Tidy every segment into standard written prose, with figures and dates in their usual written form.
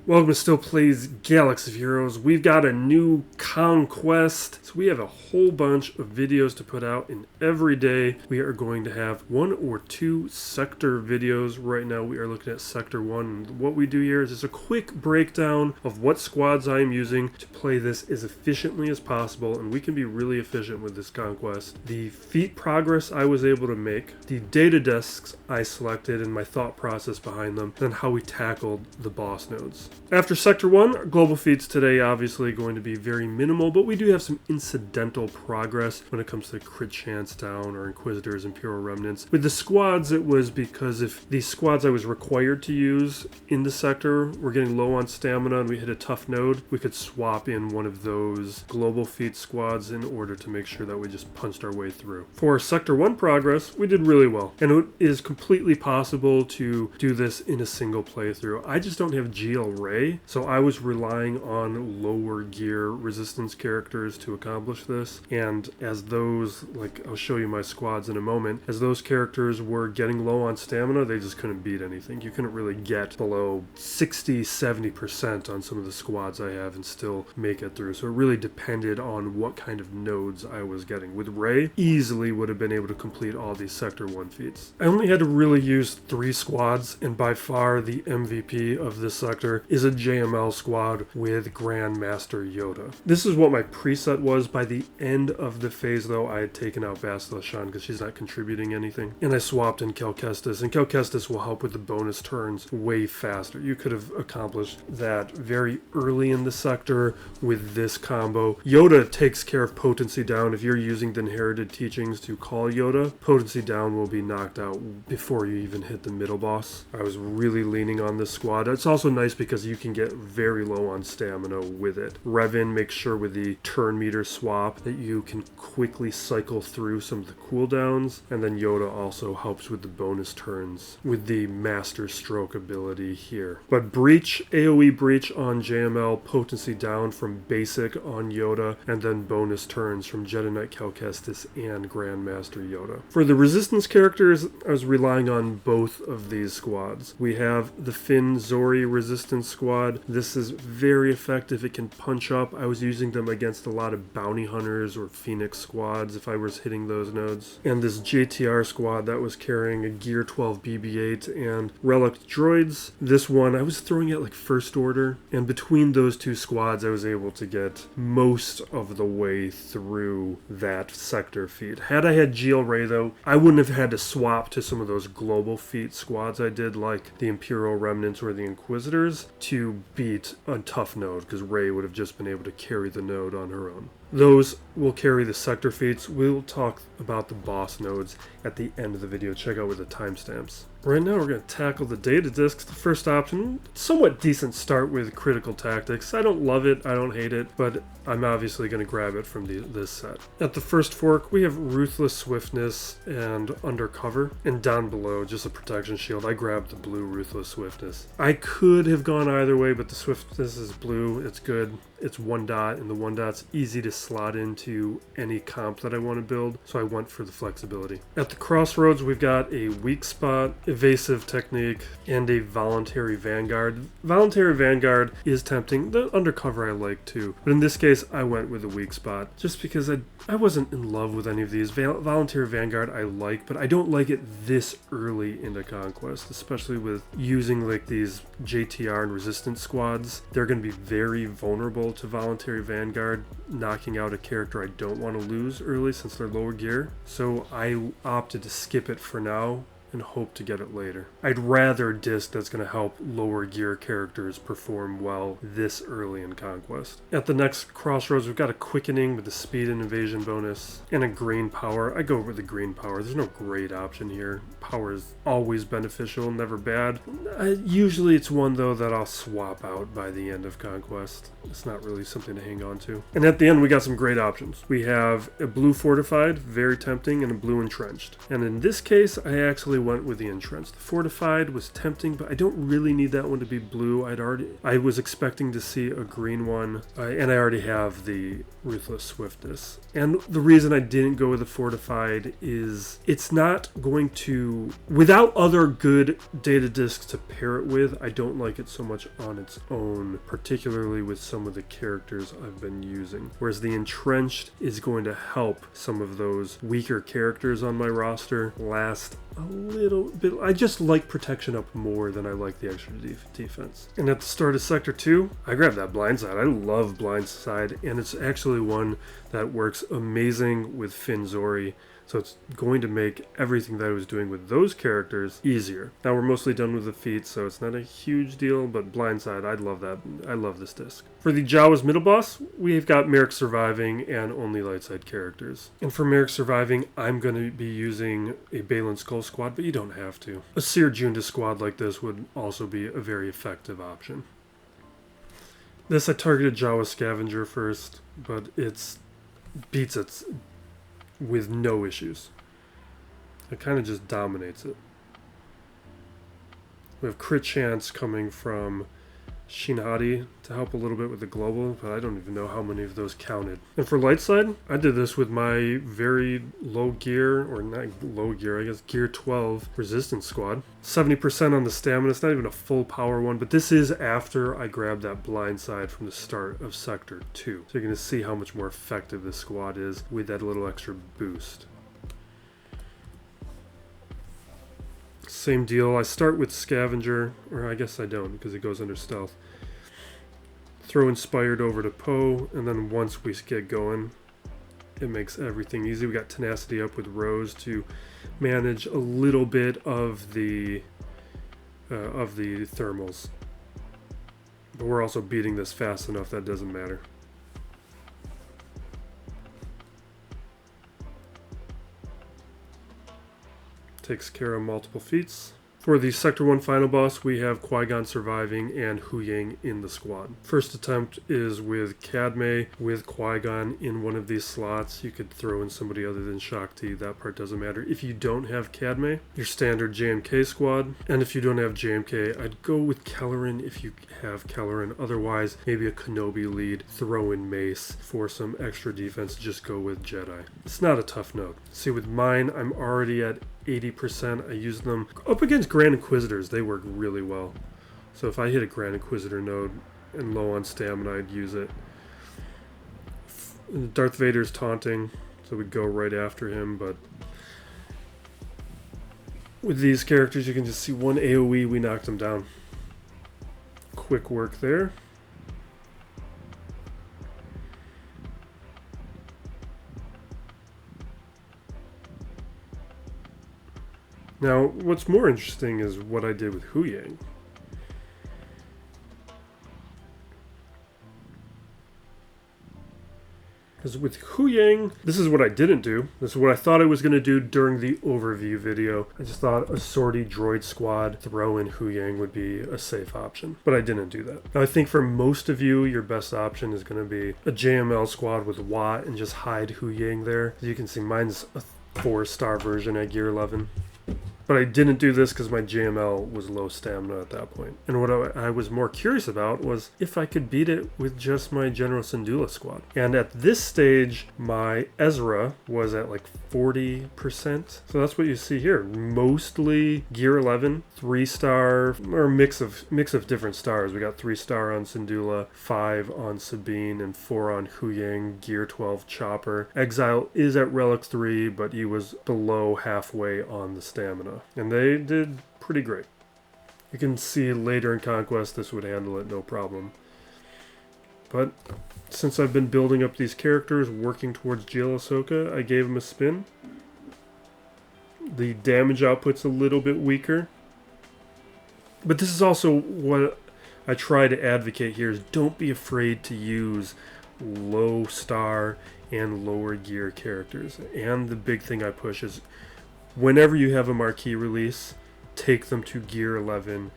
Welcome to Still Plays Galaxy of Heroes. We've got a new conquest. So we have a whole bunch of videos to put out, and every day we are going to have 1 or 2 sector videos. Right now we are looking at Sector 1. And what we do here is just a quick breakdown of what squads I am using to play this as efficiently as possible, and we can be really efficient with this conquest. The feat progress I was able to make, the data disks I selected and my thought process behind them, and how we tackled the boss nodes. After Sector 1, our global feats today obviously going to be very minimal, but we do have some incidental progress when it comes to crit chance down or Inquisitors, Imperial Remnants. With the squads, it was because if the squads I was required to use in the sector were getting low on stamina and we hit a tough node, we could swap in one of those global feat squads in order to make sure that we just punched our way through. For Sector 1 progress, we did really well, and it is completely possible to do this in a single playthrough. I just don't have GL Ray, so I was relying on lower gear resistance characters to accomplish this, and as those, like I'll show you my squads in a moment, as those characters were getting low on stamina, they just couldn't beat anything. You couldn't really get below 60-70% on some of the squads I have and still make it through, so it really depended on what kind of nodes I was getting. With Ray, easily would have been able to complete all these Sector 1 feats. I only had to really use 3 squads, and by far the MVP of this sector is a JML squad with Grandmaster Yoda. This is what my preset was. By the end of the phase, though, I had taken out Bastila Shan because she's not contributing anything, and I swapped in Jocasta, and Jocasta will help with the bonus turns way faster. You could have accomplished that very early in the sector with this combo. Yoda takes care of potency down. If you're using the inherited teachings to call Yoda, potency down will be knocked out before you even hit the middle boss. I was really leaning on this squad. It's also nice because you can get very low on stamina with it. Revan makes sure with the turn meter swap that you can quickly cycle through some of the cooldowns, and then Yoda also helps with the bonus turns with the Master Stroke ability here. But Breach, AoE Breach on JML, potency down from basic on Yoda, and then bonus turns from Jedi Knight Calcestis and Grandmaster Yoda. For the resistance characters, I was relying on both of these squads. We have the Finn Zori resistance squad. This is very effective. It can punch up. I was using them against a lot of bounty hunters or Phoenix squads if I was hitting those nodes. And this JTR squad that was carrying a Gear 12 BB-8 and Relic droids. This one, I was throwing it like First Order, and between those 2 squads, I was able to get most of the way through that sector feat. Had I had GL Ray, though, I wouldn't have had to swap to some of those global feat squads I did, like the Imperial Remnants or the Inquisitors, to beat a tough node, because Ray would have just been able to carry the node on her own. Those will carry the sector feats. We'll talk about the boss nodes at the end of the video. Check out with the timestamps. Right now we're going to tackle the data disks. The first option, somewhat decent start with critical tactics. I don't love it, I don't hate it, but I'm obviously going to grab it from this set. At the first fork, we have Ruthless Swiftness and Undercover, and down below, just a protection shield. I grabbed the blue Ruthless Swiftness. I could have gone either way, but the Swiftness is blue. It's good. It's 1 dot, and the 1 dot's easy to slot into any comp that I want to build, so I went for the flexibility. At the crossroads, we've got a weak spot, evasive technique, and a voluntary vanguard. Voluntary vanguard is tempting. The undercover I like too, but in this case, I went with a weak spot just because I wasn't in love with any of these. Voluntary vanguard I like, but I don't like it this early into Conquest, especially with using like these JTR and resistance squads. They're going to be very vulnerable to voluntary vanguard, knocking out a character I don't want to lose early since they're lower gear, so I opted to skip it for now and hope to get it later. I'd rather a disc that's going to help lower gear characters perform well this early in Conquest. At the next crossroads, we've got a quickening with the speed and evasion bonus, and a green power. I go with the green power. There's no great option here. Power is always beneficial, never bad. Usually it's one, though, that I'll swap out by the end of Conquest. It's not really something to hang on to. And at the end, we got some great options. We have a blue fortified, very tempting, and a blue entrenched. And in this case, I actually definitely went with the entrenched. The fortified was tempting, but I don't really need that one to be blue. I was expecting to see a green one, and I already have the ruthless swiftness. And the reason I didn't go with the fortified is it's not going to, without other good data disks to pair it with, I don't like it so much on its own, particularly with some of the characters I've been using. Whereas the entrenched is going to help some of those weaker characters on my roster last a little bit. I just like protection up more than I like the extra defense. And at the start of Sector 2, I grabbed that blindside. I love blindside, and it's actually one that works amazing with Finn Zori. So it's going to make everything that I was doing with those characters easier. Now we're mostly done with the Feats, so it's not a huge deal, but blindside, I love that. I love this disc. For the Jawa's middle boss, we've got Marrok surviving and only light side characters. And for Marrok surviving, I'm going to be using a Balin Skull squad, but you don't have to. A Seer Junta squad like this would also be a very effective option. This I targeted Jawa Scavenger first, but it's beats it with no issues. It kind of just dominates it. We have crit chance coming from Shinhadi to help a little bit with the global, but I don't even know how many of those counted. And for light side, I did this with my very low gear, or not low gear, I guess gear 12 resistance squad. 70% on the stamina. It's not even a full power one, but this is after I grabbed that blind side from the start of Sector 2. So you're going to see how much more effective this squad is with that little extra boost. Same deal. I start with Scavenger, or I guess I don't because it goes under stealth. Throw Inspired over to Poe, and then once we get going, it makes everything easy. We got Tenacity up with Rose to manage a little bit of the thermals. But we're also beating this fast enough that doesn't matter. Takes care of multiple feats. For the Sector 1 final boss, we have Qui Gon surviving and Huyang in the squad. First attempt is with Cadme with Qui Gon in one of these slots. You could throw in somebody other than Shakti, that part doesn't matter. If you don't have Cadme, your standard JMK squad. And if you don't have JMK, I'd go with Kelleran if you have Kelleran. Otherwise, maybe a Kenobi lead, throw in Mace for some extra defense, just go with Jedi. It's not a tough note. See, with mine, I'm already at 80%. I use them up against Grand Inquisitors. They work really well. So if I hit a Grand Inquisitor node and low on stamina, I'd use it. Darth Vader's taunting, so we'd go right after him, but with these characters, you can just see one AoE, we knocked them down. Quick work there. Now, what's more interesting is what I did with Huyang. Because with Huyang, this is what I didn't do. This is what I thought I was going to do during the overview video. I just thought a sortie droid squad, throw in Huyang would be a safe option. But I didn't do that. Now, I think for most of you, your best option is going to be a JML squad with Watt and just hide Huyang there. As you can see, mine's a 4-star version at Gear 11. But I didn't do this because my JML was low stamina at that point. And what I was more curious about was if I could beat it with just my General Syndulla squad. And at this stage, my Ezra was at like 40%. So that's what you see here. Mostly Gear 11, 3-star, or mix of different stars. We got 3-star on Syndulla, 5 on Sabine, and 4 on Huyang, Gear 12 Chopper. Exile is at Relic 3, but he was below halfway on the stamina. And they did pretty great. You can see later in Conquest this would handle it no problem. But since I've been building up these characters, working towards GL Ahsoka, I gave him a spin. The damage output's a little bit weaker. But this is also what I try to advocate here is don't be afraid to use low star and lower gear characters. And the big thing I push is whenever you have a marquee release, take them to Gear 11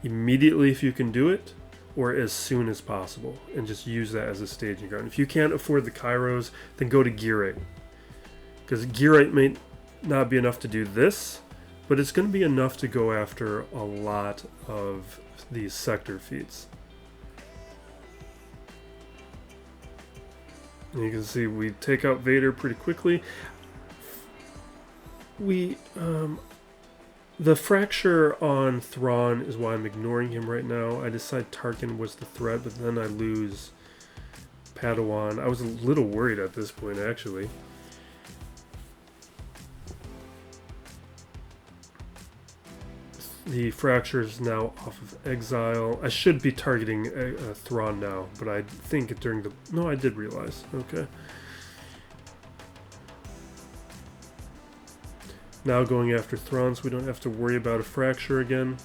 immediately if you can do it, or as soon as possible, and just use that as a staging ground. If you can't afford the Kairos, then go to Gear 8. Because Gear 8 may not be enough to do this, but it's going to be enough to go after a lot of these sector feats. And you can see we take out Vader pretty quickly. The fracture on Thrawn is why I'm ignoring him right now. I decided Tarkin was the threat, but then I lose Padawan. I was a little worried at this point, actually. The fracture is now off of exile. I should be targeting Thrawn now, but I think during the... No, I did realize. Okay. Now going after Thrawn, so we don't have to worry about a fracture again.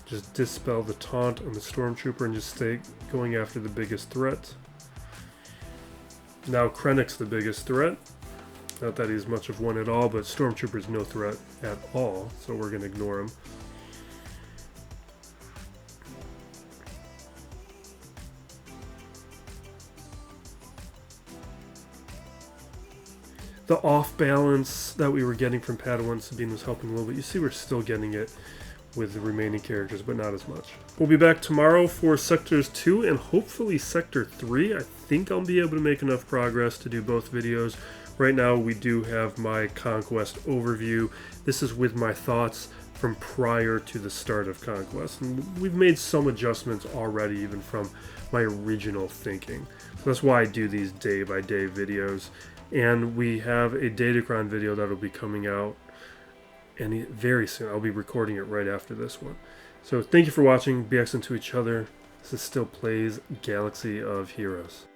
Just dispel the taunt on the Stormtrooper and just stay going after the biggest threat. Now Krennic's the biggest threat. Not that he's much of one at all, but Stormtrooper's no threat at all, so we're going to ignore him. The off balance that we were getting from Padawan Sabine was helping a little bit. You see we're still getting it with the remaining characters, but not as much. We'll be back tomorrow for Sectors 2 and hopefully Sector 3. I think I'll be able to make enough progress to do both videos. Right now we do have my Conquest overview. This is with my thoughts from prior to the start of Conquest. And we've made some adjustments already even from my original thinking. So that's why I do these day-by-day videos. And we have a Datacron video that'll be coming out very soon. I'll be recording it right after this one. So thank you for watching. Be excellent to each other. This is Still Plays Galaxy of Heroes.